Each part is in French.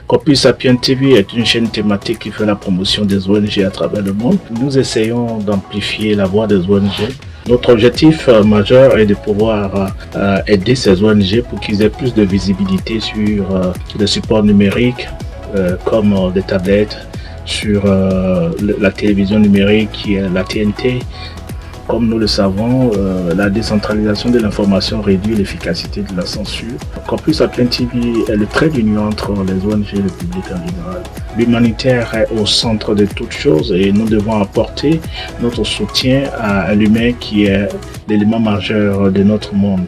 Corpus Sapiens TV est une chaîne thématique qui fait la promotion des ONG à travers le monde. Nous essayons d'amplifier la voix des ONG. Notre objectif majeur est de pouvoir aider ces ONG pour qu'ils aient plus de visibilité sur des supports numériques comme des tablettes, sur la télévision numérique qui est la TNT. Comme nous le savons, la décentralisation de l'information réduit l'efficacité de la censure. Corpus Sapiens TV est le trait d'union entre les ONG et le public en général. L'humanitaire est au centre de toutes choses et nous devons apporter notre soutien à l'humain qui est l'élément majeur de notre monde.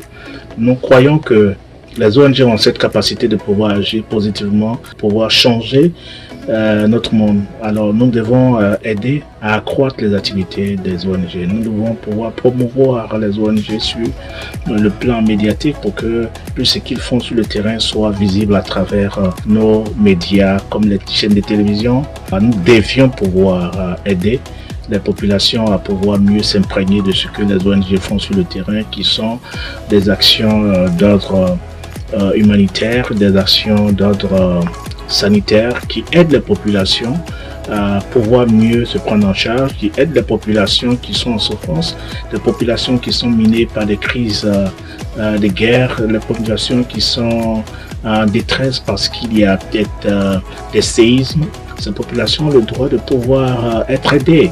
Nous croyons que les ONG ont cette capacité de pouvoir agir positivement, pouvoir changer notre monde. Alors nous devons aider à accroître les activités des ONG. Nous devons pouvoir promouvoir les ONG sur le plan médiatique pour que tout ce qu'ils font sur le terrain soit visible à travers nos médias comme les chaînes de télévision. Nous devions pouvoir aider les populations à pouvoir mieux s'imprégner de ce que les ONG font sur le terrain, qui sont des actions d'ordre humanitaire, des actions d'ordre sanitaire qui aident les populations à pouvoir mieux se prendre en charge, qui aident les populations qui sont en souffrance, les populations qui sont minées par des crises de guerre, les populations qui sont en détresse parce qu'il y a peut-être des séismes. Ces populations ont le droit de pouvoir être aidées.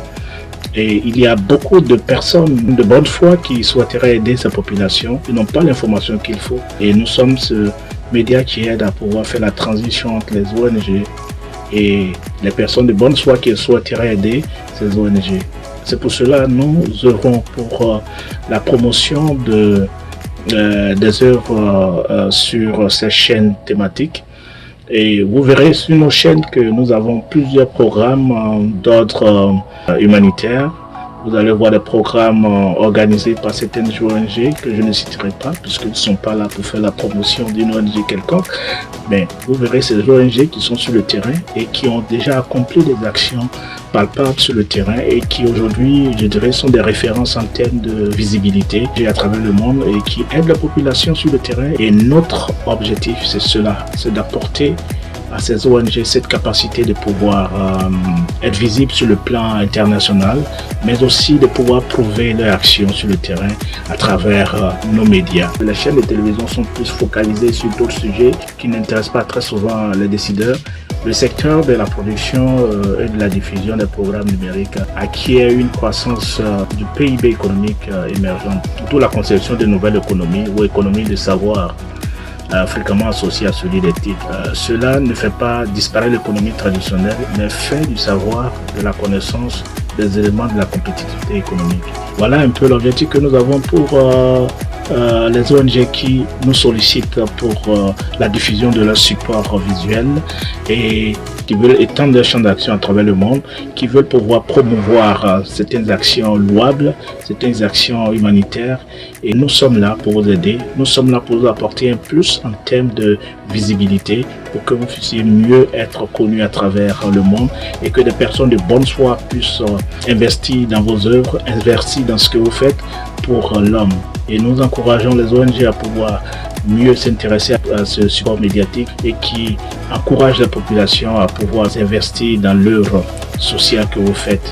Et il y a beaucoup de personnes de bonne foi qui souhaiteraient aider ces populations, qui n'ont pas l'information qu'il faut. Et nous sommes ce média qui aide à pouvoir faire la transition entre les ONG et les personnes de bonne foi qui souhaiteraient aider ces ONG. C'est pour cela que nous œuvrons pour la promotion des œuvres sur ces chaînes thématiques. Et vous verrez sur nos chaînes que nous avons plusieurs programmes d'ordre humanitaire. Vous allez voir des programmes organisés par certaines ONG que je ne citerai pas puisqu'ils ne sont pas là pour faire la promotion d'une ONG quelconque. Mais vous verrez ces ONG qui sont sur le terrain et qui ont déjà accompli des actions palpables sur le terrain et qui aujourd'hui, je dirais, sont des références en termes de visibilité à travers le monde et qui aident la population sur le terrain. Et notre objectif, c'est cela, c'est d'apporter à ces ONG cette capacité de pouvoir être visible sur le plan international, mais aussi de pouvoir prouver leur action sur le terrain à travers nos médias. Les chaînes de télévision sont plus focalisées sur d'autres sujets qui n'intéressent pas très souvent les décideurs. Le secteur de la production et de la diffusion des programmes numériques acquiert une croissance du PIB économique émergent, surtout la conception de nouvelles économies ou économies de savoir, fréquemment associé à celui des titres. Cela ne fait pas disparaître l'économie traditionnelle, mais fait du savoir, de la connaissance, des éléments de la compétitivité économique. Voilà un peu l'objectif que nous avons pour les ONG qui nous sollicitent pour la diffusion de leurs supports visuels et qui veulent étendre leur champ d'action à travers le monde, qui veulent pouvoir promouvoir certaines actions louables, certaines actions humanitaires. Et nous sommes là pour vous aider, nous sommes là pour vous apporter un plus en termes de visibilité pour que vous puissiez mieux être connus à travers le monde et que des personnes de bonne foi puissent investir dans vos œuvres, investir dans ce que vous faites pour l'homme. Et nous encourageons les ONG à pouvoir mieux s'intéresser à ce support médiatique et qui encourage la population à pouvoir investir dans l'œuvre sociale que vous faites.